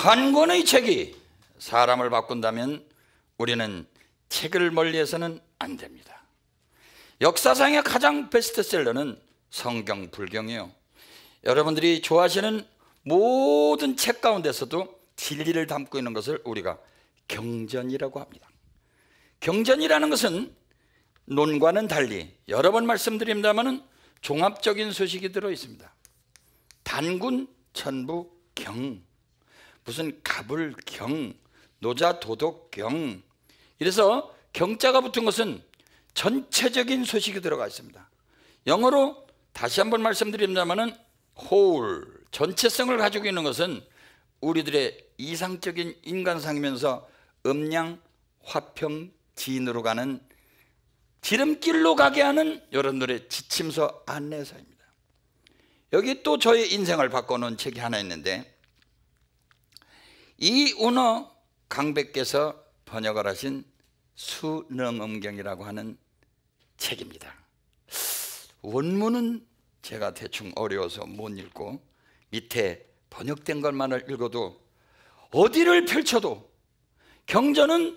한 권의 책이 사람을 바꾼다면 우리는 책을 멀리해서는 안 됩니다. 역사상의 가장 베스트셀러는 성경 불경이에요. 여러분들이 좋아하시는 모든 책 가운데서도 진리를 담고 있는 것을 우리가 경전이라고 합니다. 경전이라는 것은 논과는 달리 여러 번 말씀드립니다만 종합적인 소식이 들어 있습니다. 단군, 천부, 경, 무슨 갑을 경, 노자, 도덕, 경. 이래서 경자가 붙은 것은 전체적인 소식이 들어가 있습니다. 영어로 다시 한번 말씀드립니다만 whole, 전체성을 가지고 있는 것은 우리들의 이상적인 인간상이면서 음양, 화평, 지인으로 가는 지름길로 가게 하는 여러분들의 지침서, 안내서입니다. 여기 또 저의 인생을 바꿔놓은 책이 하나 있는데 이운호 강백께서 번역을 하신 수능음경이라고 하는 책입니다. 원문은 제가 대충 어려워서 못 읽고 밑에 번역된 것만을 읽어도 어디를 펼쳐도 경전은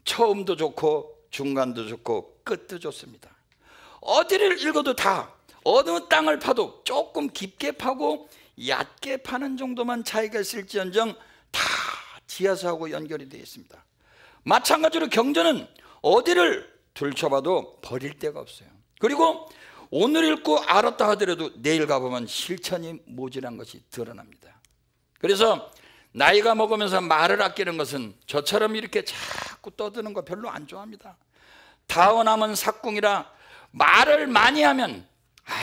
처음도 좋고 중간도 좋고 끝도 좋습니다. 어디를 읽어도 다 어느 땅을 파도 조금 깊게 파고 얕게 파는 정도만 차이가 있을지언정 다 지하수하고 연결이 되어 있습니다. 마찬가지로 경전은 어디를 들춰봐도 버릴 데가 없어요. 그리고 오늘 읽고 알았다 하더라도 내일 가보면 실천이 모자란 것이 드러납니다. 그래서 나이가 먹으면서 말을 아끼는 것은 저처럼 이렇게 자꾸 떠드는 거 별로 안 좋아합니다. 타고남은 삭궁이라 말을 많이 하면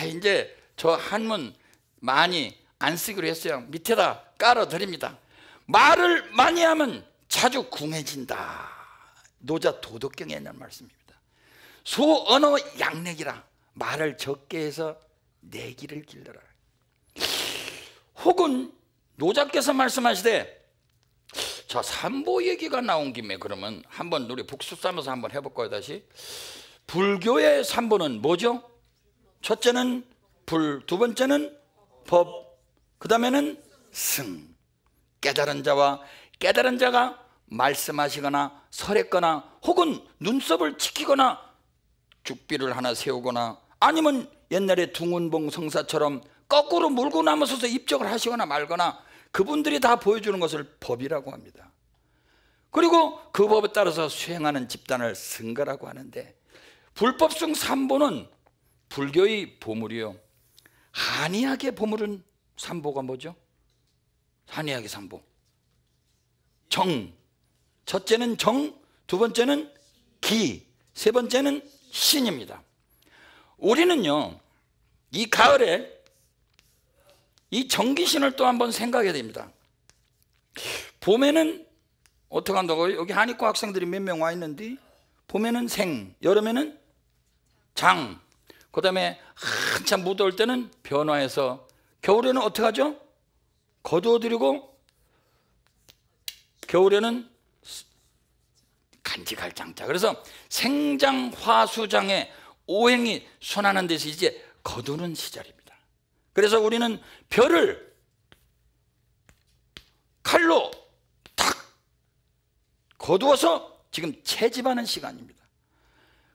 이제 저 한문 많이 안 쓰기로 했어요. 밑에다 깔아드립니다. 말을 많이 하면 자주 궁해진다. 노자 도덕경에 있는 말씀입니다. 소언어 양내기라 말을 적게 해서 내기를 길러라. 혹은 노자께서 말씀하시되 자 삼보 얘기가 나온 김에 그러면 한번 우리 북숫삼아서 한번 해볼까요? 다시 불교의 삼보는 뭐죠? 첫째는 불, 두 번째는 법, 그 다음에는 승. 깨달은 자와 깨달은 자가 말씀하시거나 설했거나 혹은 눈썹을 지키거나 죽비를 하나 세우거나 아니면 옛날에 둥운봉 성사처럼 거꾸로 물고 나서서 입적을 하시거나 말거나 그분들이 다 보여주는 것을 법이라고 합니다. 그리고 그 법에 따라서 수행하는 집단을 승가라고 하는데 불법승 삼보는 불교의 보물이요. 한의학의 보물은 삼보가 뭐죠? 한의학의 삼보 정, 첫째는 정, 두 번째는 기, 세 번째는 신입니다. 우리는요 이 가을에 이 정기신을 또 한번 생각해야 됩니다. 봄에는 어떻게 한다고요? 여기 한의과 학생들이 몇 명 와 있는데 봄에는 생, 여름에는 장, 그 다음에 한참 무더울 때는 변화해서 겨울에는 어떻게 하죠? 거두어드리고 겨울에는 간직할 장자. 그래서 생장, 화수장에 오행이 순하는 데서 이제 거두는 시절입니다. 그래서 우리는 별을 칼로 탁 거두어서 지금 채집하는 시간입니다.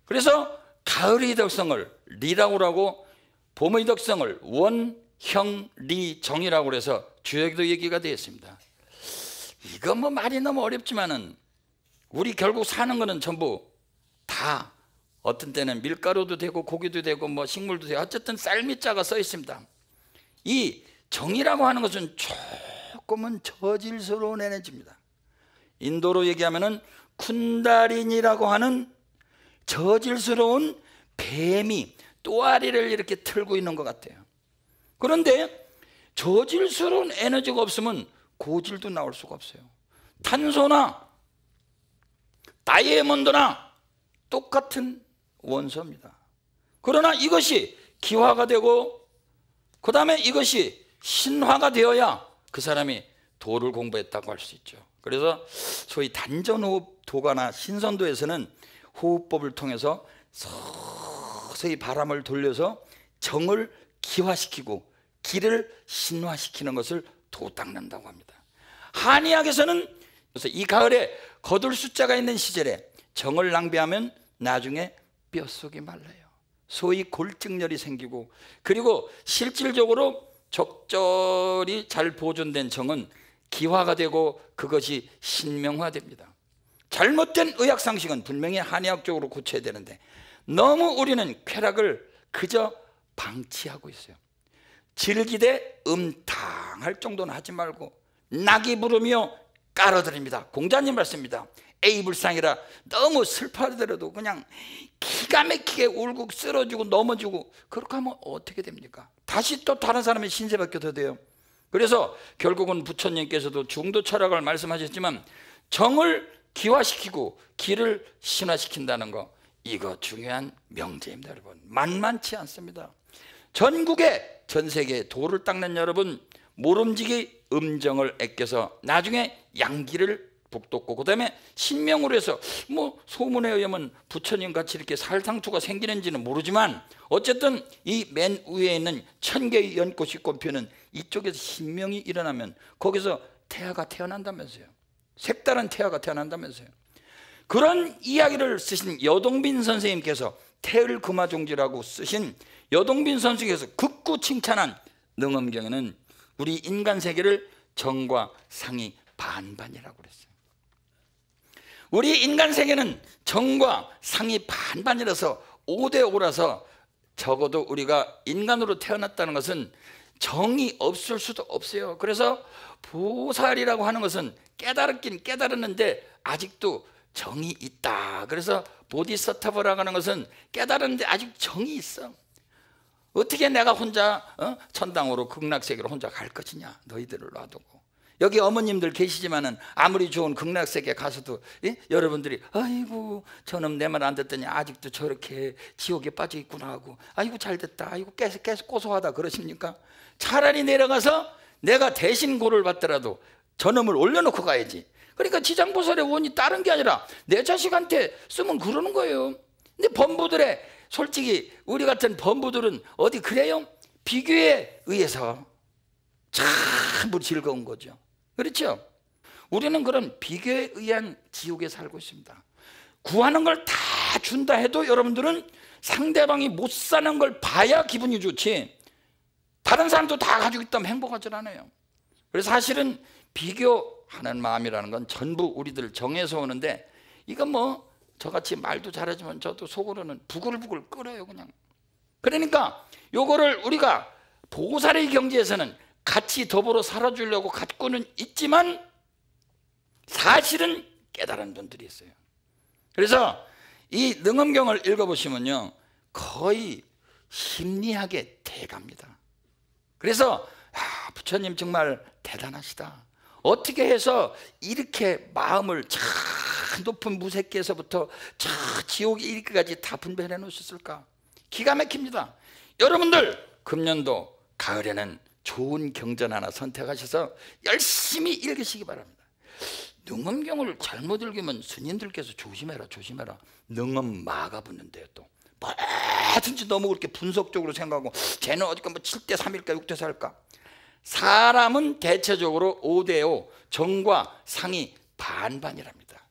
그래서 가을의 덕성을 리라고 하고 봄의 덕성을 원, 형, 리, 정이라고 해서 주역도 얘기가 되어 있습니다. 이거 뭐 말이 너무 어렵지만은 우리 결국 사는 거는 전부 다 어떤 때는 밀가루도 되고 고기도 되고 뭐 식물도 되고 어쨌든 쌀미자가 써 있습니다. 이 정이라고 하는 것은 조금은 저질스러운 에너지입니다. 인도로 얘기하면은 쿤다린이라고 하는 저질스러운 뱀이 또아리를 이렇게 틀고 있는 것 같아요. 그런데 저질스러운 에너지가 없으면 고질도 나올 수가 없어요. 탄소나 다이아몬드나 똑같은 원소입니다. 그러나 이것이 기화가 되고 그 다음에 이것이 신화가 되어야 그 사람이 도를 공부했다고 할 수 있죠. 그래서 소위 단전호흡 도가나 신선도에서는 호흡법을 통해서 서서히 바람을 돌려서 정을 기화시키고 기를 신화시키는 것을 도 닦는다고 합니다. 한의학에서는 그래서 이 가을에 거둘 숫자가 있는 시절에 정을 낭비하면 나중에 뼛속이 말라요. 소위 골증열이 생기고, 그리고 실질적으로 적절히 잘 보존된 정은 기화가 되고 그것이 신명화됩니다. 잘못된 의학 상식은 분명히 한의학적으로 고쳐야 되는데 너무 우리는 쾌락을 그저 방치하고 있어요. 즐기되 음탕할 정도는 하지 말고 낙이 부르며 깔아드립니다. 공자님 말씀입니다. A불상이라 너무 슬퍼하더라도 그냥 기가 막히게 울고 쓰러지고 넘어지고 그렇게 하면 어떻게 됩니까? 다시 또 다른 사람의 신세 받게 돼요. 그래서 결국은 부처님께서도 중도 철학을 말씀하셨지만 정을 기화시키고 기를 신화시킨다는 거, 이거 중요한 명제입니다. 여러분, 만만치 않습니다. 전국에, 전 세계에 도를 닦는 여러분, 모름지기 음정을 아껴서 나중에 양기를 북돋고, 그 다음에 신명으로 해서 뭐 소문에 의하면 부처님 같이 이렇게 살상투가 생기는지는 모르지만 어쨌든 이 맨 위에 있는 1000개의 연꽃이 꽃피는 이쪽에서 신명이 일어나면 거기서 태아가 태어난다면서요. 색다른 태아가 태어난다면서요. 그런 이야기를 쓰신 여동빈 선생님께서 태을금화종지라고 쓰신 여동빈 선생님께서 극구 칭찬한 능엄경에는 우리 인간 세계를 정과 상이 반반이라고 그랬어요. 우리 인간 세계는 정과 상이 반반이라서 5대5라서 적어도 우리가 인간으로 태어났다는 것은 정이 없을 수도 없어요. 그래서 보살이라고 하는 것은 깨달았긴 깨달았는데 아직도 정이 있다. 그래서 보디서타버라고 하는 것은 깨달았는데 아직 정이 있어. 어떻게 내가 혼자 천당으로 극락세계로 혼자 갈 것이냐, 너희들을 놔두고. 여기 어머님들 계시지만은 아무리 좋은 극락세계 가서도 여러분들이 아이고 저놈 내 말 안 듣더니 아직도 저렇게 지옥에 빠져 있구나 하고 아이고 잘됐다, 아이고 계속 고소하다 그러십니까? 차라리 내려가서 내가 대신 고를 받더라도 저놈을 올려놓고 가야지. 그러니까 지장보살의 원이 다른 게 아니라 내 자식한테 쓰면 그러는 거예요. 근데 범부들의, 솔직히 우리 같은 범부들은 어디 그래요? 비교에 의해서 참 즐거운 거죠. 그렇죠? 우리는 그런 비교에 의한 지옥에 살고 있습니다. 구하는 걸 다 준다 해도 여러분들은 상대방이 못 사는 걸 봐야 기분이 좋지, 다른 사람도 다 가지고 있다면 행복하지 않아요. 그래서 사실은 비교하는 마음이라는 건 전부 우리들 정에서 오는데, 이건 뭐 저같이 말도 잘하지만 저도 속으로는 부글부글 끓어요 그냥. 그러니까 요거를 우리가 보살의 경지에서는 같이 더불어 살아주려고 갖고는 있지만 사실은 깨달은 분들이 있어요. 그래서 이 능엄경을 읽어보시면요 거의 심리학의 대가입니다. 그래서 부처님 정말 대단하시다. 어떻게 해서 이렇게 마음을 저 높은 무색계에서부터 저 지옥에 이르기까지 다 분별해 놓으셨을까? 기가 막힙니다. 여러분들 금년도 가을에는 좋은 경전 하나 선택하셔서 열심히 읽으시기 바랍니다. 능엄경을 잘못 읽으면 스님들께서 조심해라 조심해라, 능엄마가 붙는데요. 또 뭐든지 너무 그렇게 분석적으로 생각하고 쟤는 어디가 뭐 7대3일까 6대4일까. 사람은 대체적으로 5대5, 정과 상이 반반이랍니다.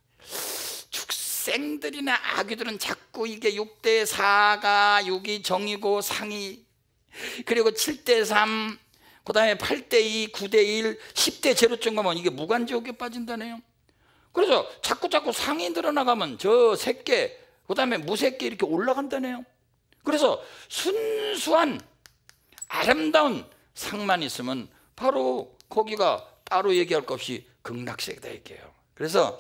축생들이나 아귀들은 자꾸 이게 6대4가 6이 정이고 상이, 그리고 7대3, 그 다음에 8대2, 9대1, 10대 제로쯤 가면 이게 무간지옥에 빠진다네요. 그래서 자꾸 상이 늘어나가면 저 새끼, 그 다음에 무새끼 이렇게 올라간다네요. 그래서 순수한 아름다운 상만 있으면 바로 거기가 따로 얘기할 것 없이 극락세계다 얘기해요. 그래서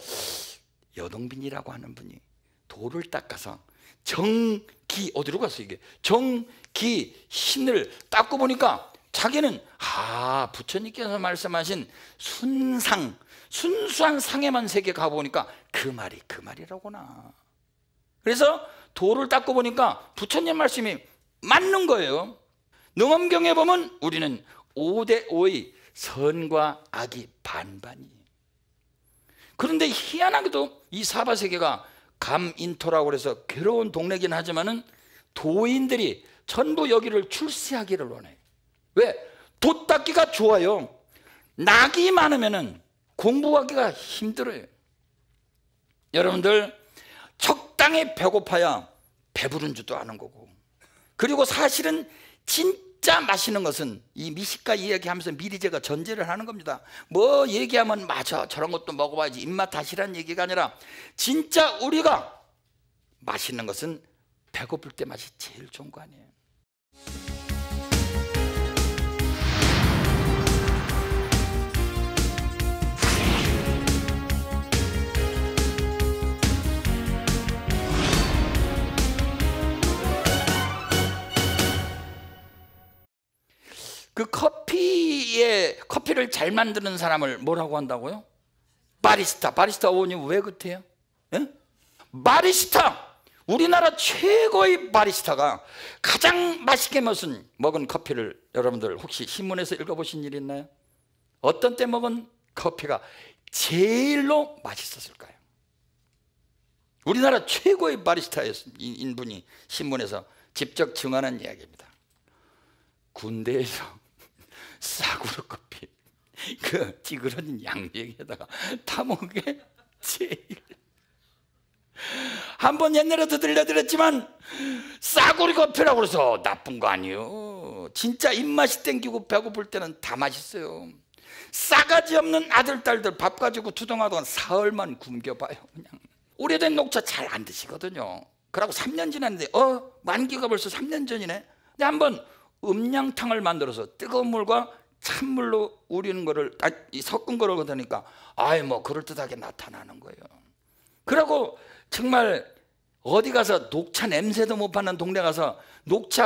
여동빈이라고 하는 분이 돌을 닦아서 정기, 어디로 갔어 이게, 정기 신을 닦고 보니까 자기는 부처님께서 말씀하신 순상, 순수한 상에만 세계 가보니까 그 말이라구나. 그래서 돌을 닦고 보니까 부처님 말씀이 맞는 거예요. 능엄경에 보면 우리는 5대5의 선과 악이 반반이에요. 그런데 희한하게도 이 사바세계가 감인토라고 해서 괴로운 동네긴 하지만은 도인들이 전부 여기를 출세하기를 원해요. 왜? 돛 닦기가 좋아요. 낙이 많으면은 공부하기가 힘들어요. 여러분들, 적당히 배고파야 배부른 줄도 아는 거고, 그리고 사실은 진짜 맛있는 것은 이 미식가 이야기하면서 미리 제가 전제를 하는 겁니다. 뭐 얘기하면 맞아, 저런 것도 먹어봐야지, 입맛 다시란 얘기가 아니라 진짜 우리가 맛있는 것은 배고플 때 맛이 제일 좋은 거 아니에요. 그 커피를 잘 만드는 사람을 뭐라고 한다고요? 바리스타. 바리스타 어머님 왜 그때요? 예? 바리스타! 우리나라 최고의 바리스타가 가장 맛있게 먹은 커피를 여러분들 혹시 신문에서 읽어보신 일 있나요? 어떤 때 먹은 커피가 제일로 맛있었을까요? 우리나라 최고의 바리스타인 분이 신문에서 직접 증언한 이야기입니다. 군대에서 싸구려 커피 그 찌그러진 양배기에다가 타먹은 게 제일, 한번 옛날에도 들려드렸지만 싸구려 커피라고 그래서 나쁜 거 아니에요. 진짜 입맛이 땡기고 배고플 때는 다 맛있어요. 싸가지 없는 아들 딸들 밥 가지고 투정하던 사흘만 굶겨봐요. 그냥 오래된 녹차 잘 안 드시거든요. 그러고 3년 지났는데 만기가 벌써 3년 전이네. 근데 한번 음량탕을 만들어서 뜨거운 물과 찬물로 우리는 거를 섞은 거라고 하니까 뭐 그럴듯하게 나타나는 거예요. 그러고 정말 어디 가서 녹차 냄새도 못 맡는 동네 가서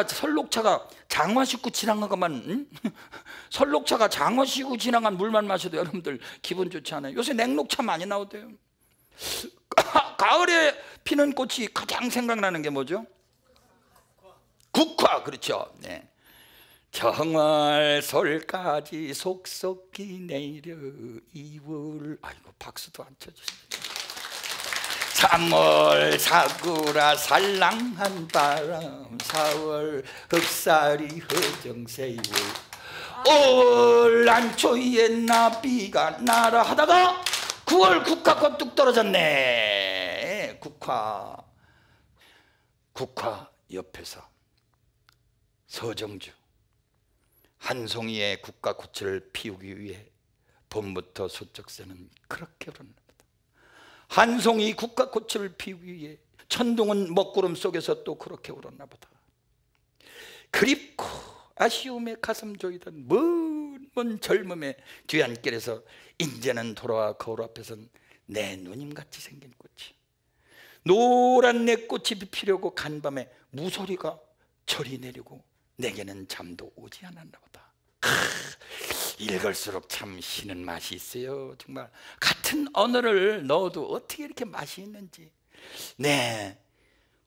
설녹차가 장화 씻고 지나간 것만 설녹차가 장화 씻고 지나간 물만 마셔도 여러분들 기분 좋지 않아요? 요새 냉녹차 많이 나오대요. 가을에 피는 꽃이 가장 생각나는 게 뭐죠? 국화. 그렇죠. 네. 정월솔까지 속속히 내려 이불. 아이고 박수도 안 쳐주시네. 3월 사구라 살랑한 바람, 4월 흑살이 허정새울, 5월 안초이에 나비가 날아 하다가 9월 국화꽃 뚝 떨어졌네. 국화 옆에서 서정주 한 송이의 국화꽃을 피우기 위해 봄부터 소쩍새는 그렇게 울었답니다. 한 송이 국화꽃을 피우기 위해 천둥은 먹구름 속에서 또 그렇게 울었나 보다. 그립고 아쉬움에 가슴 조이던 먼 젊음의 뒤안길에서 이제는 돌아와 거울 앞에선 내 누님같이 생긴 꽃이, 노란 내 꽃이 피려고 간밤에 무소리가 절이 내리고 내게는 잠도 오지 않았나 보다. 읽을수록 참 쉬는 맛이 있어요. 정말 같은 언어를 넣어도 어떻게 이렇게 맛이 있는지. 네,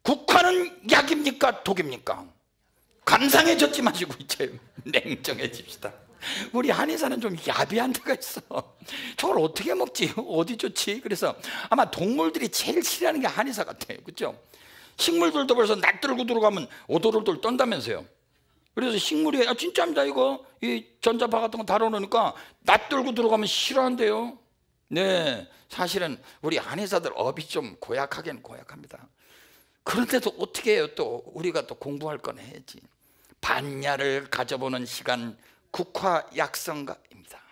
국화는 약입니까 독입니까? 감상해졌지 마시고 이제 냉정해집시다. 우리 한의사는 좀 야비한 데가 있어. 저걸 어떻게 먹지? 어디 좋지? 그래서 아마 동물들이 제일 싫어하는 게 한의사 같아요. 그렇죠? 식물들도 벌써 낯들고 들어가면 오돌오돌 떤다면서요. 그래서 식물이 진짜입니다. 이거 이 전자파 같은 거 다뤄놓으니까 낯들고 들어가면 싫어한대요. 네, 사실은 우리 한의사들 업이 좀 고약하긴 고약합니다. 그런데도 어떻게 해요? 또 우리가 또 공부할 건 해야지. 반야를 가져보는 시간, 국화 약성가입니다.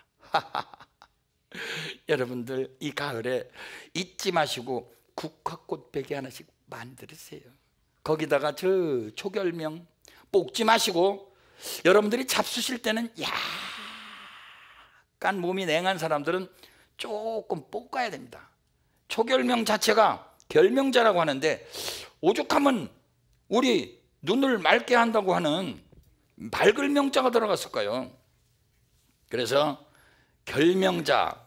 여러분들 이 가을에 잊지 마시고 국화꽃 베개 하나씩 만들으세요. 거기다가 저 초결명 볶지 마시고, 여러분들이 잡수실 때는 약간 몸이 냉한 사람들은 조금 볶아야 됩니다. 초결명 자체가 결명자라고 하는데 오죽하면 우리 눈을 맑게 한다고 하는 맑을 명자가 들어갔을까요? 그래서 결명자,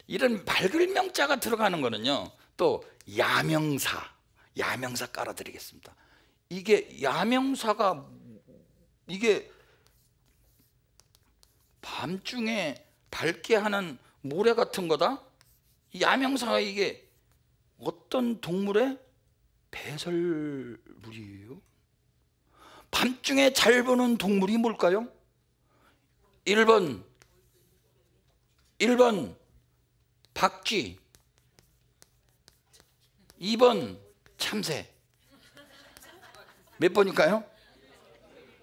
이런 맑을 명자가 들어가는 거는요, 또 야명사 깔아드리겠습니다. 이게 야명사가 이게 밤중에 밝게 하는 모래 같은 거다? 야명사가 이게 어떤 동물의 배설물이에요? 밤중에 잘 보는 동물이 뭘까요? 1번 박쥐, 2번 참새. 몇 번일까요?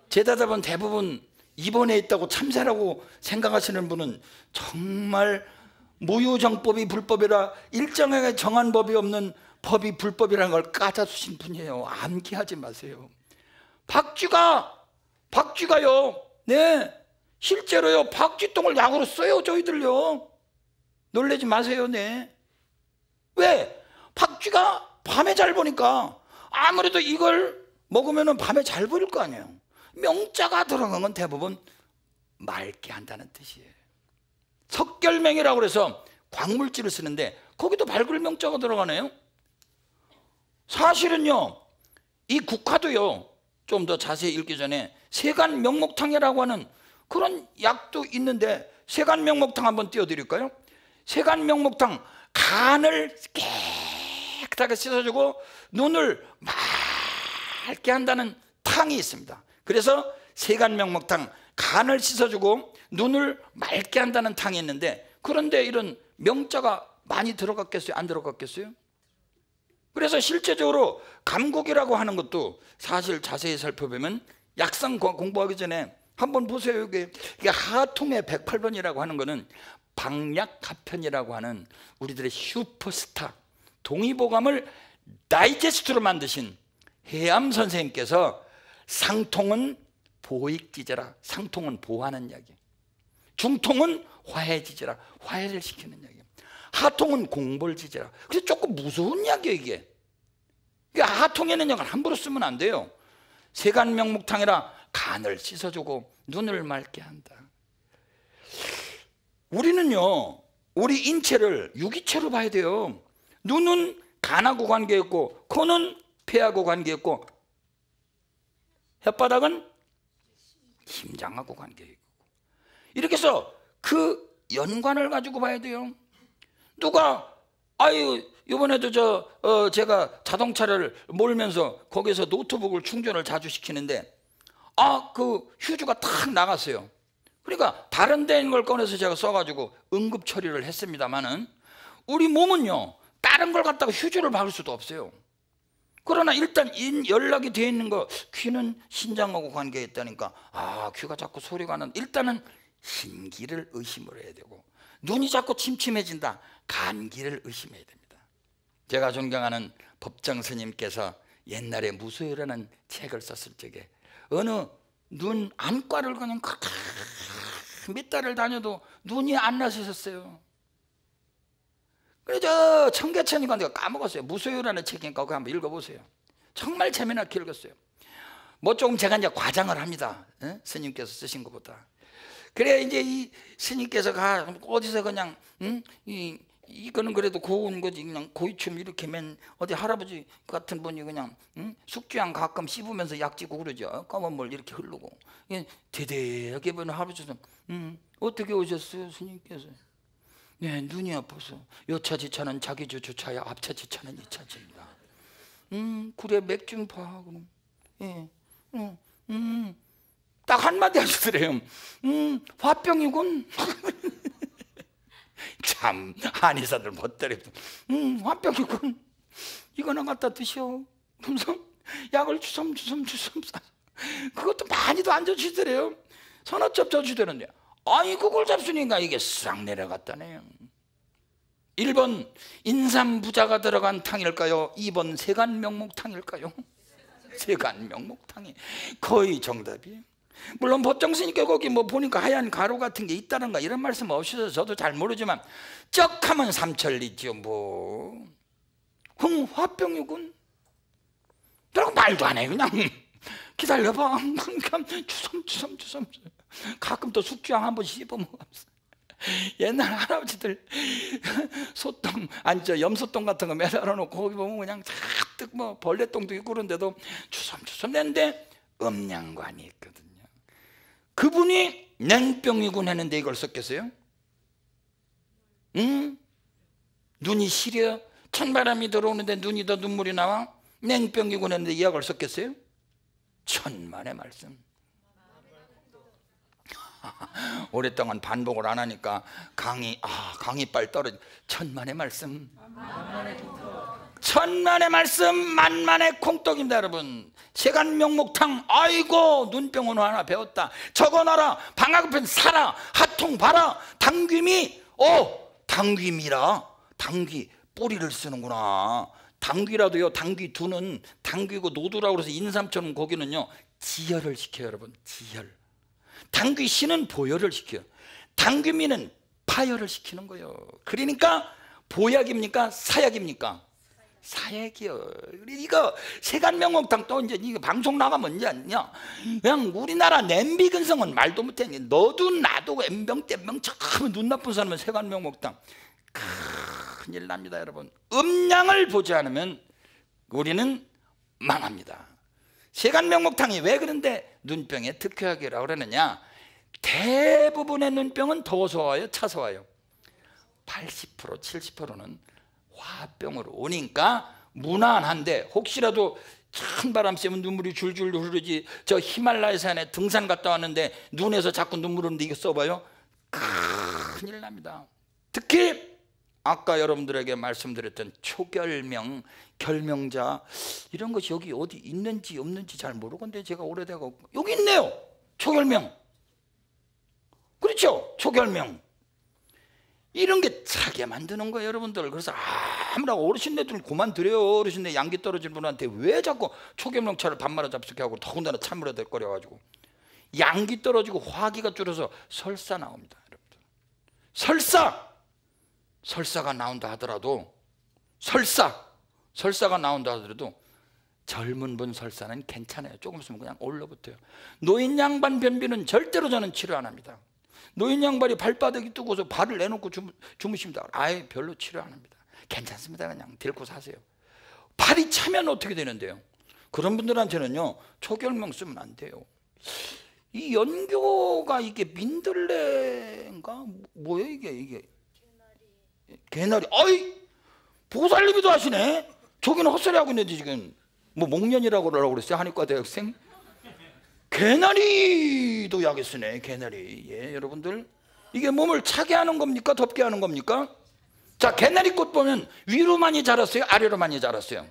제 대답은 대부분 2번에 있다고 참새라고 생각하시는 분은 정말 무유정법이 불법이라 일정하게 정한 법이 없는 법이 불법이라는 걸 까다주신 분이에요. 암기하지 마세요. 박쥐가요, 네, 실제로요, 박쥐똥을 약으로 써요, 저희들요. 놀라지 마세요. 네. 왜? 박쥐가 밤에 잘 보니까 아무래도 이걸 먹으면 밤에 잘 보일 거 아니에요. 명자가 들어간 건 대부분 맑게 한다는 뜻이에요. 석결명이라고 해서 광물질을 쓰는데 거기도 밝을 명자가 들어가네요. 사실은요, 이 국화도요, 좀 더 자세히 읽기 전에 세간명목탕이라고 하는 그런 약도 있는데, 세간명목탕 한번 띄워드릴까요? 세간명목탕, 간을 깨끗하게 씻어주고 눈을 맑게 한다는 탕이 있습니다. 그래서 세간명목탕, 간을 씻어주고 눈을 맑게 한다는 탕이 있는데, 그런데 이런 명자가 많이 들어갔겠어요? 안 들어갔겠어요? 그래서 실제적으로 감국이라고 하는 것도 사실 자세히 살펴보면, 약상 공부하기 전에 한번 보세요. 이게 하통의 108번이라고 하는 거는 방약가편이라고 하는 우리들의 슈퍼스타 동의보감을 다이제스트로 만드신 해암 선생님께서 상통은 보익지제라, 상통은 보하는 약이에요. 중통은 화해지제라, 화해를 시키는 약이에요. 하통은 공벌지제라. 그래서 조금 무서운 약이에요, 이게. 하통에는 약을 함부로 쓰면 안 돼요. 세간명목탕이라 간을 씻어주고 눈을 맑게 한다. 우리는요, 우리 인체를 유기체로 봐야 돼요. 눈은 간하고 관계있고, 코는 폐하고 관계있고, 혓바닥은 심장하고 관계있고, 이렇게 해서 그 연관을 가지고 봐야 돼요. 누가 이번에도 제가 자동차를 몰면서 거기서 노트북을 충전을 자주 시키는데, 그 휴즈가 탁 나갔어요. 그러니까 다른 데인 걸 꺼내서 제가 써가지고 응급 처리를 했습니다만은, 우리 몸은요, 다른 걸 갖다가 휴즈를 박을 수도 없어요. 그러나 일단 연락이 되어 있는 거, 귀는 신장하고 관계가 있다니까, 귀가 자꾸 소리가 나는, 일단은 신기를 의심을 해야 되고, 눈이 자꾸 침침해진다, 간기를 의심해야 됩니다. 제가 존경하는 법정 스님께서 옛날에 무소유라는 책을 썼을 적에 어느 눈 안과를 그냥 몇 달을 다녀도 눈이 안 나셨어요. 그래서 청계천이가 내가 까먹었어요. 무소유라는 책이니까 그거 한번 읽어보세요. 정말 재미나게 읽었어요. 뭐 조금 제가 이제 과장을 합니다. 스님께서 쓰신 것보다. 그래 이제 이 스님께서 어디서 그냥 이거는 그래도 고운 거지, 그냥 고이춤 이렇게 맨 어디 할아버지 같은 분이 그냥 숙주향 가끔 씹으면서 약지고 그러죠. 검은 물 이렇게 흐르고, 대대하게 보는 할아버지는 어떻게 오셨어요, 스님께서? 네, 눈이 아파서. 여차지차는 자기주 주차야, 앞차지차는 이차지입니다. 그래 맥주 좀 봐. 그럼. 딱 한마디 하시더래요. 화병이군. 참 한의사들 못되겠다. 화병이군. 이거나 갖다 드셔. 그래서 약을 주섬주섬 싸. 그것도 많이도 안 져주시더래요. 서너 첩 져주더는데, 그걸 잡수니까 이게 싹 내려갔다네요. 1번 인삼부자가 들어간 탕일까요? 2번 세간명목탕일까요? 세간명목탕이 거의 정답이에요. 물론 법정스님께 거기 뭐 보니까 하얀 가루 같은 게 있다는가 이런 말씀 없으셔서 저도 잘 모르지만, 쩍하면 삼천리죠. 뭐 화병이군. 그러고 말도 안 해. 그냥 기다려봐. 주섬 가끔 또 숙주향 한번 씹어먹으면서. 옛날 할아버지들 소똥, 염소똥 같은 거 매달아 놓고 거기 보면 그냥 잔뜩 뭐 벌레똥도 있고 그런데도 주섬주섬 냈는데 음양관이 있거든요. 그분이 냉병이군 했는데 이걸 썼겠어요? 눈이 시려, 찬바람이 들어오는데 눈이 더 눈물이 나와? 냉병이군 했는데 이 약을 썼겠어요? 천만의 말씀. 오랫동안 반복을 안 하니까 강이 빨리 떨어져. 천만의 말씀, 천만의 말씀, 만만의 콩떡입니다. 여러분, 세간명목탕, 아이고 눈병원 하나 배웠다. 적어놔라. 방학편 사라. 하통 봐라. 당귀미, 당귀미라. 당귀 뿌리를 쓰는구나. 당귀라도요, 당귀 두는 당귀고 노두라고 그래서 인삼처럼 거기는요 지혈을 시켜요. 여러분, 지혈. 당귀 씨는 보혈을 시켜요. 당귀미는 파혈을 시키는 거예요. 그러니까 보약입니까? 사약입니까? 사약이요. 이거 세간명목탕 또 이제 이거 방송 나가면 이제 그냥 우리나라 냄비 근성은 말도 못해. 너도 나도 엠병 땜병 참 눈 나쁜 사람은 세간명목탕 큰일 납니다. 여러분, 음양을 보지 않으면 우리는 망합니다. 세간명목탕이 왜 그런데 눈병에 특효약이라고 그러느냐? 대부분의 눈병은 더워서 와요, 차서 와요? 80% 70%는 화병으로 오니까 무난한데, 혹시라도 찬바람 쐬면 눈물이 줄줄 흐르지. 저 히말라야 산에 등산 갔다 왔는데 눈에서 자꾸 눈물 흐르는데 이거 써봐요, 큰일 납니다. 특히 아까 여러분들에게 말씀드렸던 초결명, 결명자, 이런 것이 여기 어디 있는지 없는지 잘 모르겠는데 제가 오래되고 여기 있네요. 초결명. 그렇죠? 초결명. 이런 게 차게 만드는 거예요, 여러분들. 그래서 아무라고 어르신네들 그만두려요. 어르신네 양기 떨어진 분한테 왜 자꾸 초결명차를 반말아 잡수게 하고 더군다나 찬물에 대거려가지고 양기 떨어지고 화기가 줄어서 설사 나옵니다, 여러분들. 설사가 나온다 하더라도, 설사가 나온다 하더라도 젊은 분 설사는 괜찮아요. 조금 있으면 그냥 올라붙어요. 노인 양반 변비는 절대로 저는 치료 안 합니다. 노인 양반이 발바닥이 뜨고서 발을 내놓고 주무십니다. 아예 별로 치료 안 합니다. 괜찮습니다. 그냥 데리고 사세요. 발이 차면 어떻게 되는데요? 그런 분들한테는요 초결명 쓰면 안 돼요. 이 연교가 이게 민들레인가 뭐예요 이게 개나리. 어이, 보살님이도 하시네. 저기는 헛소리 하고 있는데 지금 뭐 목련이라고 그러라고 그랬어요, 한의과 대학생. 개나리도 약에 쓰네, 개나리. 예, 여러분들, 이게 몸을 차게 하는 겁니까, 덥게 하는 겁니까? 자, 개나리꽃 보면 위로 많이 자랐어요, 아래로 많이 자랐어요?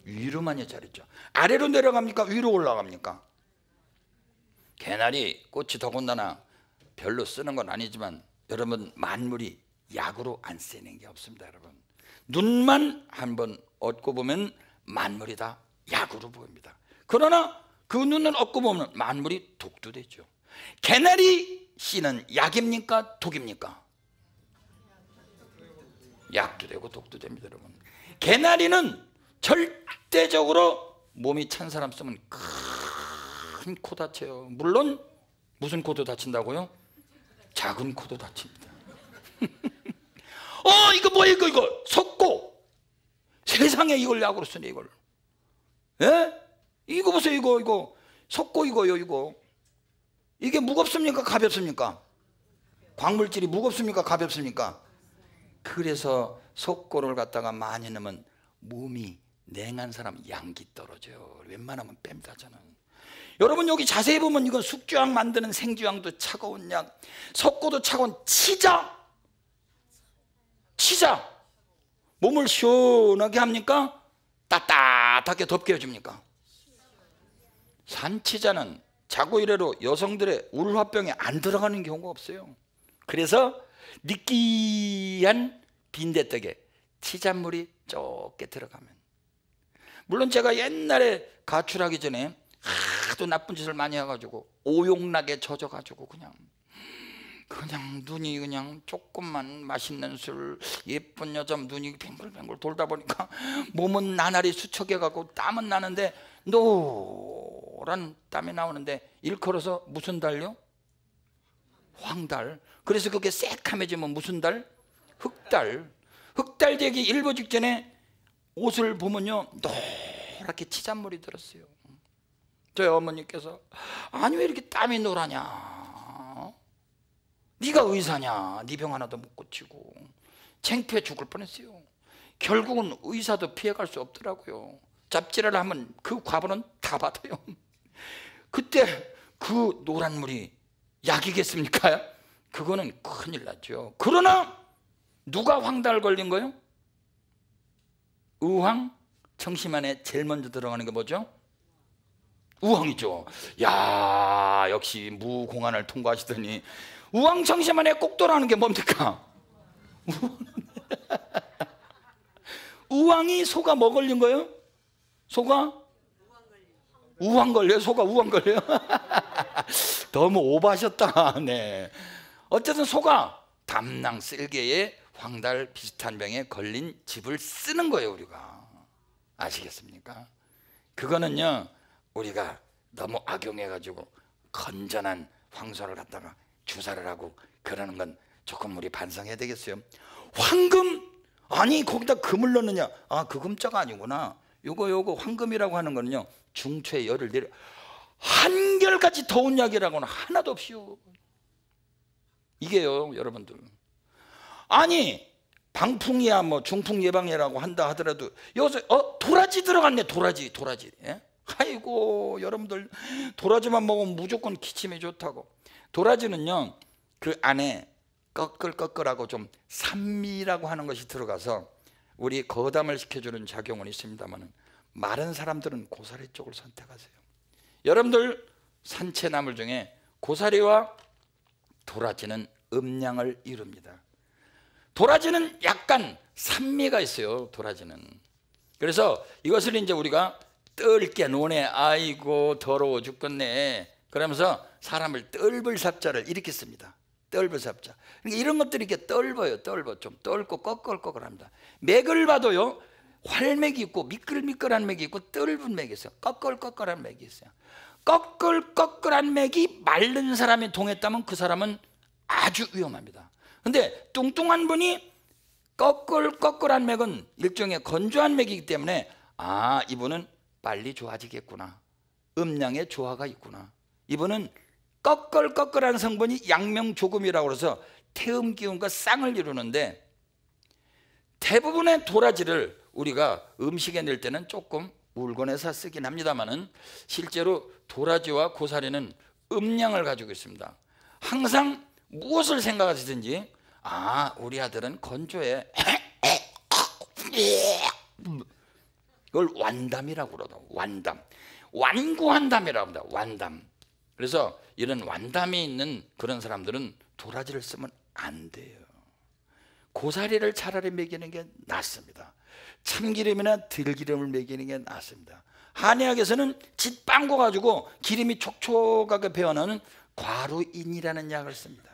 위로 많이 자랐죠. 아래로 내려갑니까, 위로 올라갑니까? 개나리 꽃이 더군다나 별로 쓰는 건 아니지만 여러분, 만물이 약으로 안 쓰는 게 없습니다. 여러분, 눈만 한번 얻고 보면 만물이 다 약으로 보입니다. 그러나 그 눈을 얻고 보면 만물이 독도 되죠. 개나리 씨는 약입니까, 독입니까? 약도 되고 독도 됩니다. 여러분, 개나리는 절대적으로 몸이 찬 사람 쓰면 큰 코 다쳐요. 물론 무슨 코도 다친다고요? 작은 코도 다칩니다. 이거 뭐야, 이거 석고. 세상에 이걸 약으로 쓰네, 이걸. 예? 이거 보세요, 이거 석고 이거요, 이거. 이게 무겁습니까, 가볍습니까? 광물질이 무겁습니까, 가볍습니까? 그래서 석고를 갖다가 많이 넣으면 몸이 냉한 사람 양기 떨어져요. 웬만하면 뺍니다, 저는. 여러분, 여기 자세히 보면 이건 숙주약 만드는 생주약도 차가운 약, 석고도 차가운 치자. 몸을 시원하게 합니까? 따뜻하게 덥게 해줍니까? 산치자는 자고 이래로 여성들의 울화병에 안 들어가는 경우가 없어요. 그래서 느끼한 빈대떡에 치잔물이 좁게 들어가면, 물론 제가 옛날에 가출하기 전에 하도 나쁜 짓을 많이 해가지고 오용락에 젖어가지고 그냥 눈이 그냥 조금만 맛있는 술, 예쁜 여자 눈이 뱅글뱅글 돌다 보니까 몸은 나날이 수척해가고 땀은 나는데 노란 땀이 나오는데 일컬어서 무슨 달요? 황달. 그래서 그게 새카매지면 무슨 달? 흑달. 흑달 되기 일보 직전에 옷을 보면요 노랗게 치잔물이 들었어요. 저희 어머니께서 아니 왜 이렇게 땀이 노라냐, 네가 의사냐, 네 병 하나도 못 고치고. 창피해 죽을 뻔했어요. 결국은 의사도 피해갈 수 없더라고요. 잡지를 하면 그 과보는 다 받아요. 그때 그 노란 물이 약이겠습니까? 그거는 큰일 났죠. 그러나 누가 황달 걸린 거예요? 우황 청심 안에 제일 먼저 들어가는 게 뭐죠? 우황이죠. 야, 역시 무공안을 통과하시더니 우황 청심 안에 꼭 들어가는 게 뭡니까? 우황이 소가 뭐 걸린 거예요? 소가? 우황 걸려요? 소가 우황 걸려요? 너무 오버하셨다. 네. 어쨌든 소가 담낭 쓸개에 황달 비슷한 병에 걸린 즙을 쓰는 거예요. 우리가 아시겠습니까? 그거는요, 우리가 너무 악용해가지고 건전한 황소를 갖다가 주사를 하고 그러는 건 조금 우리 반성해야 되겠어요. 황금? 아니 거기다 금을 넣느냐? 아, 그 금자가 아니구나. 요거 황금이라고 하는 거는요, 중초에 열을 내려 한결같이 더운 약이라고는 하나도 없이요. 이게요, 여러분들. 아니 방풍이야 뭐 중풍 예방이라고 한다 하더라도 여기서 도라지 들어갔네. 도라지. 예? 아이고, 여러분들 도라지만 먹으면 무조건 기침에 좋다고. 도라지는요, 그 안에 꺼끌꺼끌하고 좀 산미라고 하는 것이 들어가서 우리 거담을 시켜주는 작용은 있습니다만, 마른 사람들은 고사리 쪽을 선택하세요. 여러분들 산채나물 중에 고사리와 도라지는 음양을 이룹니다. 도라지는 약간 산미가 있어요. 도라지는. 그래서 이것을 이제 우리가 뜰게 노네. 아이고 더러워 죽겠네. 그러면서 사람을 뜰불삽자를 일으켰습니다. 뜰불삽자. 그러니까 이런 것들이 이렇게 떫어요. 좀 떫고 꺼끌꺼끌합니다. 맥을 봐도요, 활맥이 있고 미끌미끌한 맥이 있고 떫은 맥이 있어요. 꺼끌꺼끌한 맥이 있어요. 꺼끌꺼끌한 맥이 마른 사람이 동했다면 그 사람은 아주 위험합니다. 근데 뚱뚱한 분이 꺼끌꺼끌한 맥은 일종의 건조한 맥이기 때문에, 아, 이분은 빨리 좋아지겠구나. 음양의 조화가 있구나. 이분은 꺼끌꺼끌한 성분이 양명조금이라고 해서 태음 기운과 쌍을 이루는데, 대부분의 도라지를 우리가 음식에 넣을 때는 조금 울건해서 쓰긴 합니다만은 실제로 도라지와 고사리는 음양을 가지고 있습니다. 항상 무엇을 생각하시든지, 아, 우리 아들은 건조해. 그걸 완담이라고 그러더라고요. 완담. 완구한 담이라고 합니다. 완담. 그래서 이런 완담이 있는 그런 사람들은 도라지를 쓰면 안 돼요. 고사리를 차라리 먹이는 게 낫습니다. 참기름이나 들기름을 먹이는 게 낫습니다. 한의학에서는 짓빵고 가지고 기름이 촉촉하게 배어나는 과루인이라는 약을 씁니다.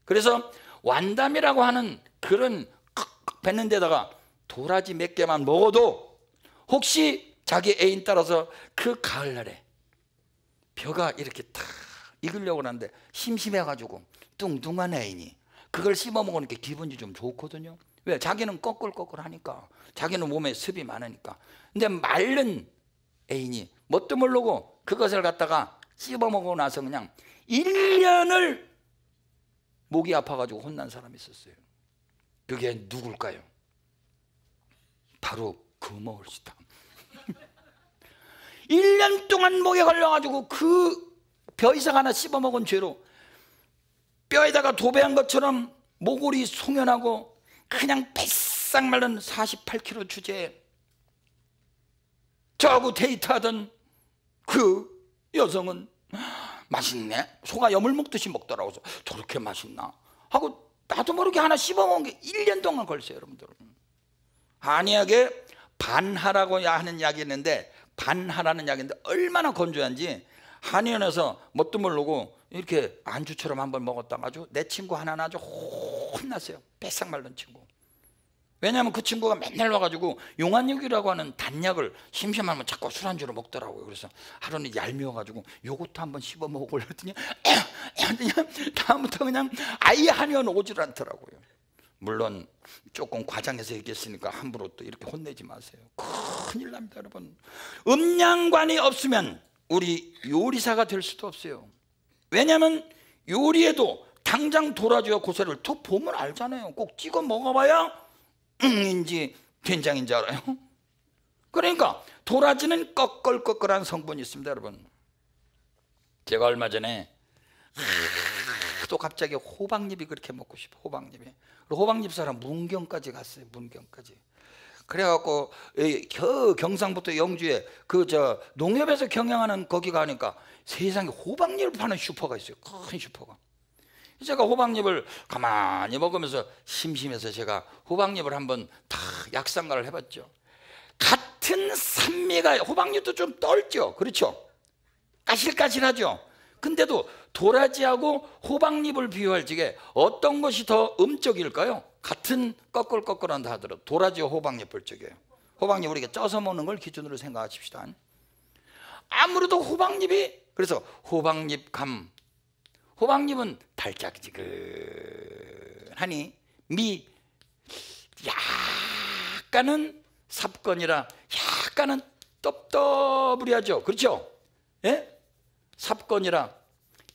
그래서 완담이라고 하는 그런 칵칵 뱉는 데다가 도라지 몇 개만 먹어도 혹시 자기 애인 따라서 그 가을날에 벼가 이렇게 탁 익으려고 하는데 심심해가지고 뚱뚱한 애인이 그걸 씹어 먹으니까 기분이 좀 좋거든요. 왜? 자기는 꺼끌꺼끌하니까, 자기는 몸에 습이 많으니까. 근데 마른 애인이 뭣도 모르고 그것을 갖다가 씹어 먹고 나서 그냥 1년을 목이 아파가지고 혼난 사람이 있었어요. 그게 누굴까요? 바로 금어울시다. 1년 동안 목에 걸려가지고 그 벼이삭 하나 씹어먹은 죄로 뼈에다가 도배한 것처럼 모골이 송연하고 그냥 바싹 마른 48kg 주제에 저하고 데이트하던 그 여성은 맛있네, 소가 염을 먹듯이 먹더라고. 저렇게 맛있나 하고 나도 모르게 하나 씹어먹은 게 1년 동안 걸렸어요. 여러분들, 한의학에 반하라고 하는 약이 있는데, 반하라는 약인데 얼마나 건조한지 한의원에서 뭣도 모르고 이렇게 안주처럼 한번 먹었다가 아주 내 친구 하나는 아주 혼났어요. 뺏싹 말른 친구. 왜냐하면 그 친구가 맨날 와가지고 용안육이라고 하는 단약을 심심하면 자꾸 술안주로 먹더라고요. 그래서 하루는 얄미워가지고 요것도 한번 씹어 먹으려고 했더니 다음부터 그냥 아예 한의원 오질 않더라고요. 물론 조금 과장해서 얘기했으니까 함부로 또 이렇게 혼내지 마세요. 큰일 납니다, 여러분. 음양관이 없으면 우리 요리사가 될 수도 없어요. 왜냐하면 요리에도 당장 도라지와 고사리를 톡 보면 알잖아요. 꼭 찍어 먹어봐야 인지 된장인지 알아요. 그러니까 도라지는 꺼끌꺼끌한 성분이 있습니다, 여러분. 제가 얼마 전에 하도 갑자기 호박잎이 그렇게 먹고 싶어. 호박잎이. 그리고 호박잎 사람 문경까지 갔어요. 문경까지. 그래갖고 경상부터 영주에 그 농협에서 경영하는 거기 가니까 세상에 호박잎을 파는 슈퍼가 있어요. 큰 슈퍼가. 제가 호박잎을 가만히 먹으면서 심심해서 제가 호박잎을 한번 다 약상가를 해봤죠. 같은 산미가, 호박잎도 좀 떨죠. 그렇죠? 까실까실하죠. 근데도 도라지하고 호박잎을 비유할 적에 어떤 것이 더 음적일까요? 같은 꺼끌꺼끌한다 하더라도 도라지와 호박잎 볼 적이에요. 호박잎 우리가 쪄서 먹는 걸 기준으로 생각하십시다. 아무래도 호박잎이, 그래서 호박잎 감, 호박잎은 달짝지근하니 약간은 삽건이라 약간은 떡떠부리하죠. 그렇죠? 예? 삽건이라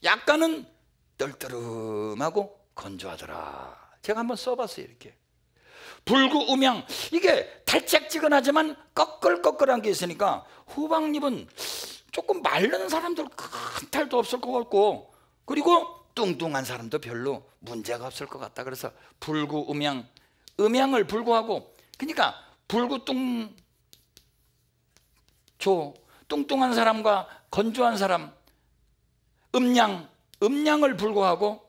약간은 떨떠름하고 건조하더라. 제가 한번 써봤어요. 이렇게 불구음양, 이게 달짝지근하지만 꺼끌꺼끌한 게 있으니까 호박잎은 조금 마른 사람들 큰 탈도 없을 것 같고, 그리고 뚱뚱한 사람도 별로 문제가 없을 것 같다. 그래서 불구음양, 음양을 불구하고, 그러니까 뚱뚱한 사람과 건조한 사람, 음양을 불구하고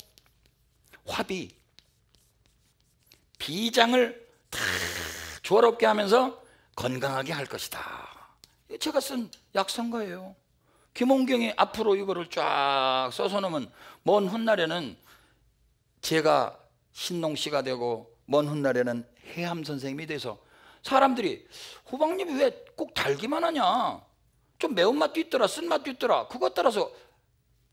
화비, 비장을 다 조화롭게 하면서 건강하게 할 것이다. 제가 쓴 약성가예요. 김홍경이 앞으로 이거를 쫙 써서 놓으면 먼 훗날에는 제가 신농씨가 되고 먼 훗날에는 해암 선생님이 돼서 사람들이 호박잎이 왜 꼭 달기만 하냐, 좀 매운맛도 있더라, 쓴맛도 있더라, 그것 따라서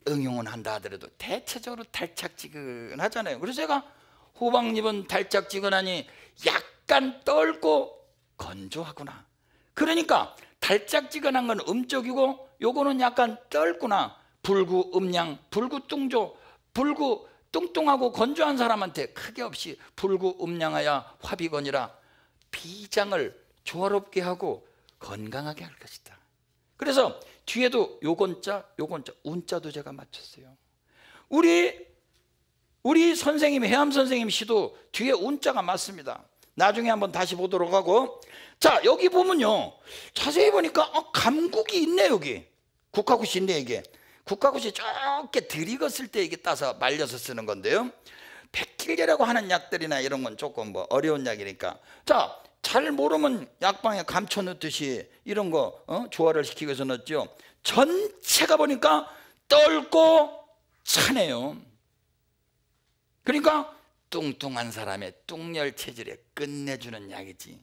응용은 한다 하더라도 대체적으로 달짝지근하잖아요. 그래서 제가 호박잎은 달짝지근하니 약간 떨고 건조하구나. 그러니까 달짝지근한 건 음적이고 요거는 약간 떨구나. 불구음양, 불구뚱조, 뚱뚱하고 건조한 사람한테 크게 없이 불구음양하여 화비건이라 비장을 조화롭게 하고 건강하게 할 것이다. 그래서 뒤에도 요건자, 운자도 제가 맞췄어요. 우리 선생님, 해암 선생님 시도 뒤에 운자가 맞습니다. 나중에 한번 다시 보도록 하고, 자, 여기 보면요, 자세히 보니까 감국이 있네. 여기 국화굿이 있네. 이게 국화굿이 좁게 들익었을 때 이게 따서 말려서 쓰는 건데요, 백길제라고 하는 약들이나 이런 건 조금 뭐 어려운 약이니까, 자, 잘 모르면 약방에 감춰 넣듯이 이런 거 조화를 시키기 위해서 넣었죠. 전체가 보니까 떨고 차네요. 그러니까 뚱뚱한 사람의 뚱열 체질에 끝내주는 약이지.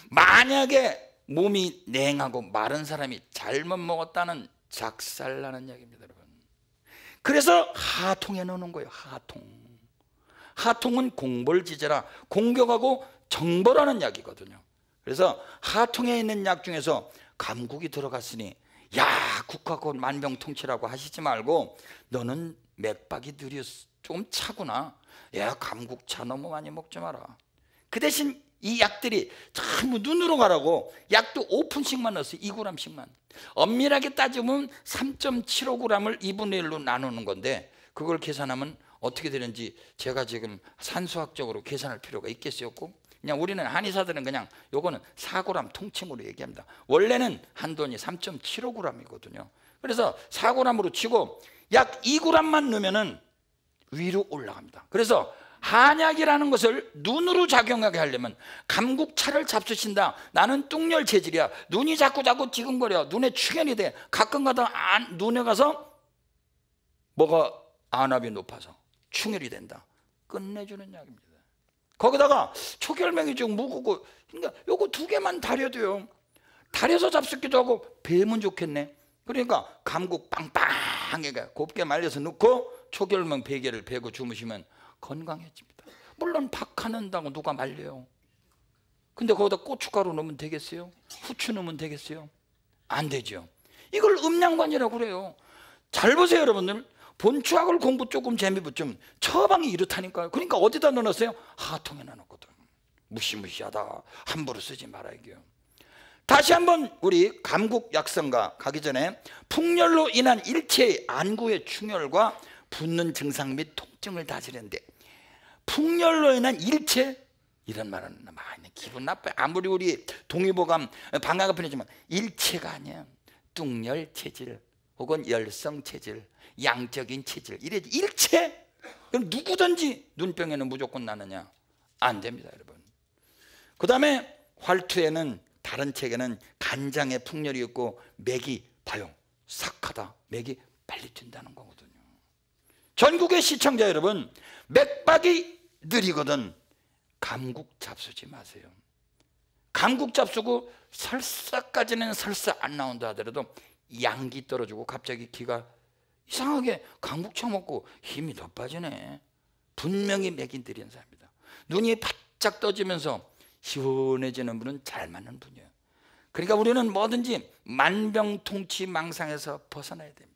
만약에 몸이 냉하고 마른 사람이 잘못 먹었다는 작살나는 약입니다, 여러분. 그래서 하통에 넣는 거예요. 하통은 공벌지제라 공격하고 정벌하는 약이거든요. 그래서 하통에 있는 약 중에서 감국이 들어갔으니, 야, 국화꽃 만병통치라고 하시지 말고 너는 맥박이 느려 조금 차구나, 야, 감국차 너무 많이 먹지 마라. 그 대신 이 약들이 전부 눈으로 가라고 약도 5푼씩만 넣었어요. 2g씩만. 엄밀하게 따지면 3.75g을 2분의 1로 나누는 건데, 그걸 계산하면 어떻게 되는지 제가 지금 산수학적으로 계산할 필요가 있겠어요? 그냥 우리는 한의사들은 그냥 요거는 4g 통칭으로 얘기합니다. 원래는 한돈이 3.75g이거든요. 그래서 4g으로 치고 약 2g만 넣으면은 위로 올라갑니다. 그래서 한약이라는 것을 눈으로 작용하게 하려면, 감국차를 잡수신다, 나는 뚱열 체질이야, 눈이 자꾸 찌근거려, 눈에 충혈이 돼, 가끔가다 눈에 가서 뭐가 안압이 높아서 충혈이 된다, 끝내주는 약입니다. 거기다가 초결명이 좀 무겁고, 그러니까 요거 2개만 다려도요, 다려서 잡숫기도 하고 배면 좋겠네. 그러니까 감국 빵빵하게 곱게 말려서 넣고 초결명 베개를 베고 주무시면 건강해집니다. 물론 박하는다고 누가 말려요. 근데 거기다 고춧가루 넣으면 되겠어요? 후추 넣으면 되겠어요? 안 되죠. 이걸 음양관이라고 그래요. 잘 보세요, 여러분들. 본추학을 공부 조금 재미 붙이면 처방이 이렇다니까요. 그러니까 어디다 넣어놨어요? 하통에 넣어놨거든. 무시무시하다, 함부로 쓰지 말아야 해요. 다시 한번 우리 감국 약성가 가기 전에, 풍열로 인한 일체의 안구의 충혈과 붓는 증상 및 통증, 통증을 다스리는데 풍열로 인한 일체 이런 말은 많이 기분 나빠요. 아무리 우리 동의보감 방광 편이지만 일체가 아니야. 뚱열 체질 혹은 열성 체질, 양적인 체질 이래 일체. 그럼 누구든지 눈병에는 무조건 나느냐? 안 됩니다, 여러분. 그 다음에 활투에는 다른 책에는 간장에 풍열이 있고 맥이 봐요 삭하다, 맥이 빨리 뛴다는 거거든요. 전국의 시청자 여러분, 맥박이 느리거든 감국 잡수지 마세요. 감국 잡수고 설사까지는 설사 안 나온다 하더라도 양기 떨어지고 갑자기 기가 이상하게 감국차 먹고 힘이 더 빠지네. 분명히 맥이 느린 사람입니다. 눈이 바짝 떠지면서 시원해지는 분은 잘 맞는 분이에요. 그러니까 우리는 뭐든지 만병통치망상에서 벗어나야 됩니다.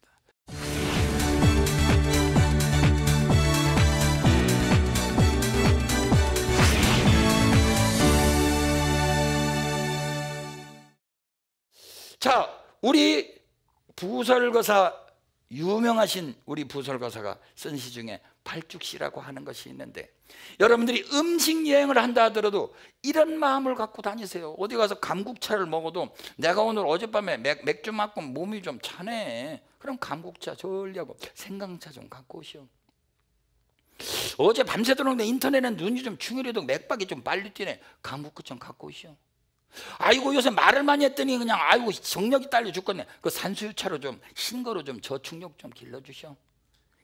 자, 우리 부설거사, 유명하신 우리 부설거사가 쓴 시 중에 팔죽시라고 하는 것이 있는데, 여러분들이 음식 여행을 한다 하더라도 이런 마음을 갖고 다니세요. 어디 가서 감국차를 먹어도 내가 오늘 어젯밤에 맥주 맞고 몸이 좀 차네, 그럼 감국차 졸려고 생강차 좀 갖고 오시오. 어제 밤새 들어오는데 인터넷에 눈이 좀 충혈해도 맥박이 좀 빨리 뛰네, 감국차 좀 갖고 오시오. 아이고 요새 말을 많이 했더니 그냥 아이고 정력이 딸려 죽겠네, 그 산수유차로 좀 신거로 좀 저축력 좀 길러주시오.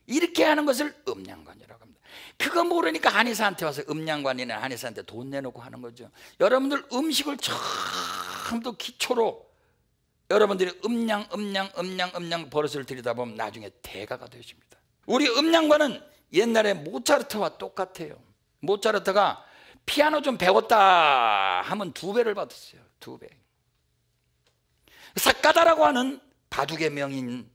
이렇게 하는 것을 음양관이라고 합니다. 그거 모르니까 한의사한테 와서 음양관이나 한의사한테 돈 내놓고 하는 거죠. 여러분들 음식을 처음부터 기초로 여러분들이 음양 버릇을 들이다 보면 나중에 대가가 되십니다. 우리 음양관은 옛날에 모차르트와 똑같아요. 모차르트가 피아노 좀 배웠다 하면 2배를 받았어요. 2배. 삭가다라고 하는 바둑의 명인,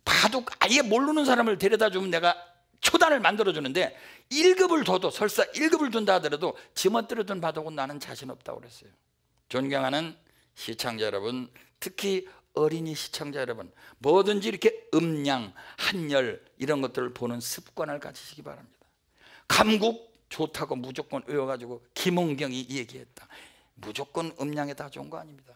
바둑 아예 모르는 사람을 데려다 주면 내가 초단을 만들어 주는데 1급을 줘도, 설사 1급을 준다 하더라도 지멋대로 바둑은 나는 자신 없다고 그랬어요. 존경하는 시청자 여러분, 특히 어린이 시청자 여러분, 뭐든지 이렇게 음양, 한열 이런 것들을 보는 습관을 가지시기 바랍니다. 감국 좋다고 무조건 외워가지고 김홍경이 얘기했다. 무조건 음양에 다 좋은 거 아닙니다.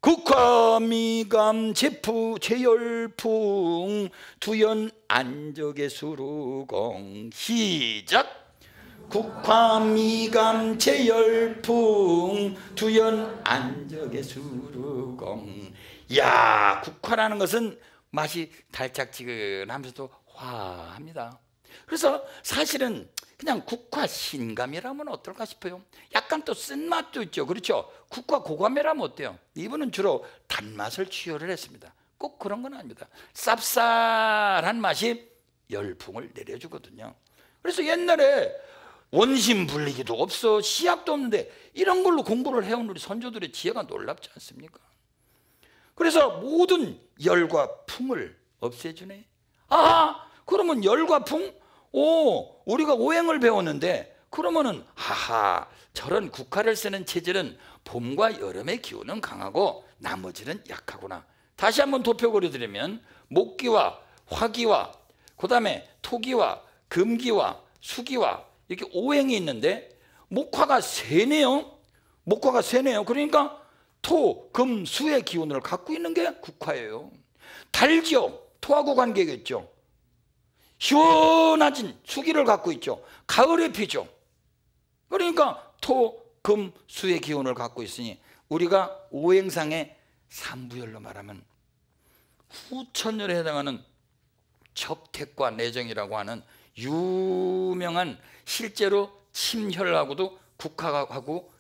국화미감 제프 제열풍 두연 안적의 수루공. 시작. 국화미감 제열풍 두연 안적의 수루공. 야, 국화라는 것은 맛이 달짝지근하면서도 화합니다. 그래서 사실은 그냥 국화 신감이라면 어떨까 싶어요. 약간 또 쓴맛도 있죠. 그렇죠? 국화 고감이라면 어때요? 이분은 주로 단맛을 취하를 했습니다. 꼭 그런 건 아닙니다. 쌉쌀한 맛이 열풍을 내려주거든요. 그래서 옛날에 원심 불리기도 없어, 시약도 없는데 이런 걸로 공부를 해온 우리 선조들의 지혜가 놀랍지 않습니까? 그래서 모든 열과 풍을 없애주네. 아, 그러면 열과 풍? 오, 우리가 오행을 배웠는데 그러면은 하하, 저런 국화를 쓰는 체질은 봄과 여름의 기운은 강하고 나머지는 약하구나. 다시 한번 도표 그려드리면 목기와 화기와 그 다음에 토기와 금기와 수기와 이렇게 오행이 있는데 목화가 세네요. 목화가 세네요. 그러니까 토, 금, 수의 기운을 갖고 있는 게 국화예요. 달지요. 토하고 관계겠죠. 시원하진 수기를 갖고 있죠. 가을에 피죠. 그러니까 토, 금, 수의 기운을 갖고 있으니 우리가 오행상의 삼부열로 말하면 후천열에 해당하는 적택과 내정이라고 하는 유명한, 실제로 침혈하고도 국화하고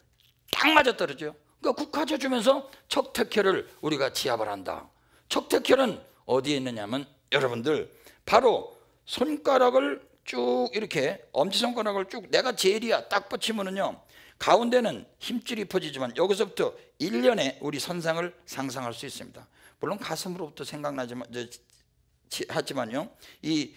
딱 맞아떨어져요. 그러니까 국화져 주면서 척택혈을 우리가 지압을 한다. 척택혈은 어디에 있느냐면 여러분들 바로 손가락을 쭉 이렇게, 엄지손가락을 쭉 내가 제일이야 딱 붙이면은요, 가운데는 힘줄이 퍼지지만 여기서부터 1년에 우리 선상을 상상할 수 있습니다. 물론 가슴으로부터 생각나지만 하지만요, 이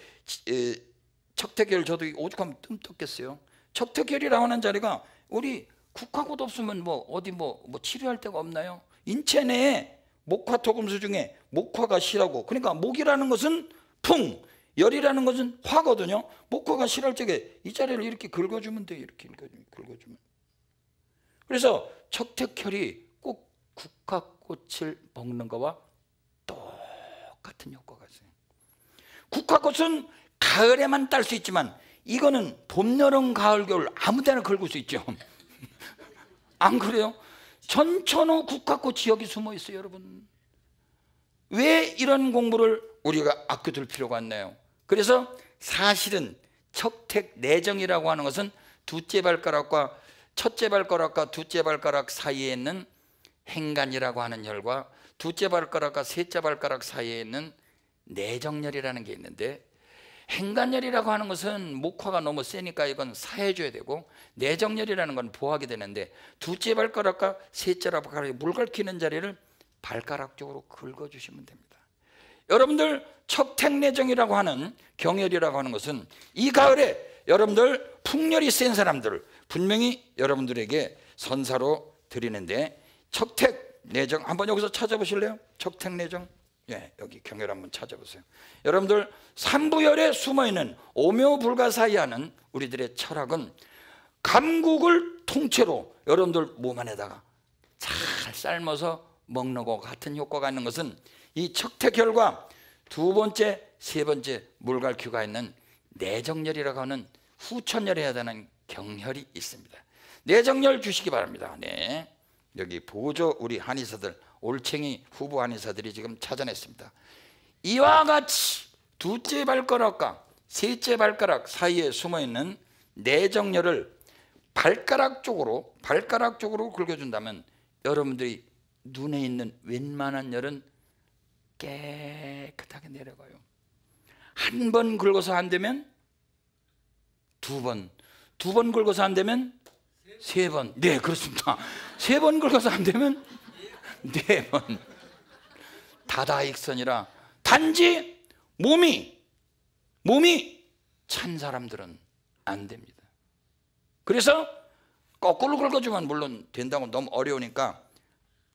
척택혈, 저도 오죽하면 뜸떴겠어요. 척택혈이라고 하는 자리가 우리 국화꽃 없으면 뭐 어디 뭐 치료할 데가 없나요? 인체 내에 목화 토금수 중에 목화가 시라고, 그러니까 목이라는 것은 풍, 열이라는 것은 화거든요. 목화가 실할 적에 이 자리를 이렇게 긁어주면 돼요. 이렇게 긁어주면. 그래서 척택혈이 꼭 국화꽃을 먹는 거와 똑같은 효과가 있어요. 국화꽃은 가을에만 딸 수 있지만 이거는 봄, 여름, 가을, 겨울 아무 데나 긁을 수 있죠. 안 그래요? 전천후 국화꽃이 여기 숨어 있어요, 여러분. 왜 이런 공부를 우리가 아껴둘 필요가 있나요? 그래서 사실은 척택내정이라고 하는 것은 두째 발가락과 첫째 발가락과 두째 발가락 사이에 있는 행간이라고 하는 혈과 두째 발가락과 셋째 발가락 사이에 있는 내정혈이라는 게 있는데, 행간혈이라고 하는 것은 목화가 너무 세니까 이건 사해줘야 되고, 내정혈이라는 건 보하게 되는데, 두째 발가락과 셋째 발가락에 물 갈키는 자리를 발가락 쪽으로 긁어주시면 됩니다. 여러분들 척택내정이라고 하는 경혈이라고 하는 것은 이 가을에 여러분들 풍열이 센 사람들 분명히 여러분들에게 선사로 드리는데, 척택내정 한번 여기서 찾아보실래요? 척택내정, 예, 여기 경혈 한번 찾아보세요. 여러분들 삼부열에 숨어있는 오묘불가사의하는 우리들의 철학은 감국을 통째로 여러분들 몸 안에다가 잘 삶아서 먹는 것 같은 효과가 있는 것은 이 척택혈과 두 번째, 세 번째 물갈퀴가 있는 내정혈이라고 하는 후천혈해야 되는 경혈이 있습니다. 내정혈 주시기 바랍니다. 네, 여기 보조 우리 한의사들, 올챙이 후보 한의사들이 지금 찾아냈습니다. 이와 같이 두째 발가락과 셋째 발가락 사이에 숨어있는 내정혈을 발가락 쪽으로 긁어준다면 여러분들이 눈에 있는 웬만한 열은 깨끗하게 내려가요. 한 번 긁어서 안 되면 두 번 긁어서 안 되면 세 번. 네, 그렇습니다. 세 번 긁어서 안 되면 네 번. 다다익선이라 단지 몸이 찬 사람들은 안 됩니다. 그래서 거꾸로 긁어주면 물론 된다고 너무 어려우니까,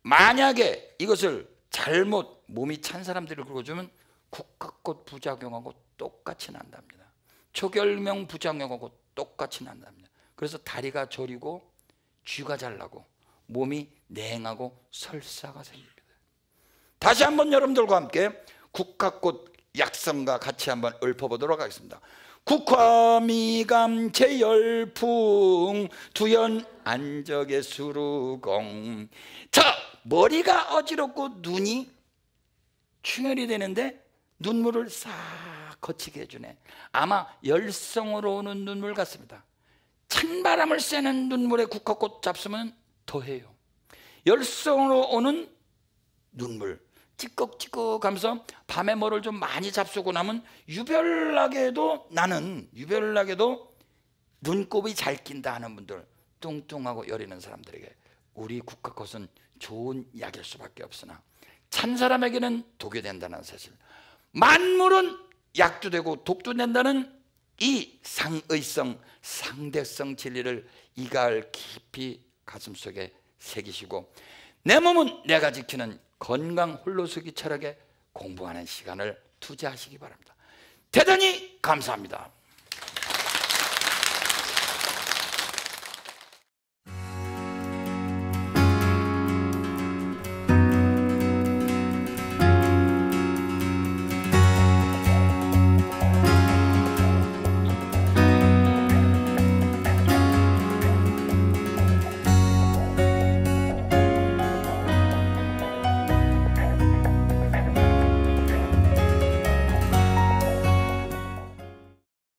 만약에 이것을 잘못 몸이 찬 사람들을 긁어주면 국화꽃 부작용하고 똑같이 난답니다. 초결명 부작용하고 똑같이 난답니다. 그래서 다리가 저리고 쥐가 잘 나고 몸이 냉하고 설사가 생깁니다. 다시 한번 여러분들과 함께 국화꽃 약성과 같이 한번 읊어보도록 하겠습니다. 국화미감 제열풍 두연 안적의 수루공. 자, 머리가 어지럽고 눈이 충혈이 되는데 눈물을 싹 거치게 해주네. 아마 열성으로 오는 눈물 같습니다. 찬바람을 쐬는 눈물에 국화꽃 잡수면 더해요. 열성으로 오는 눈물 찌꺽찌꺽 하면서 밤에 뭐를 좀 많이 잡수고 나면 유별나게도 눈곱이 잘 낀다 하는 분들, 뚱뚱하고 여리는 사람들에게 우리 국화꽃은 좋은 약일 수밖에 없으나 찬 사람에게는 독이 된다는 사실, 만물은 약도 되고 독도 된다는 이 상의성, 상대성 진리를 이 가을 깊이 가슴속에 새기시고, 내 몸은 내가 지키는 건강 홀로서기 철학에 공부하는 시간을 투자하시기 바랍니다. 대단히 감사합니다.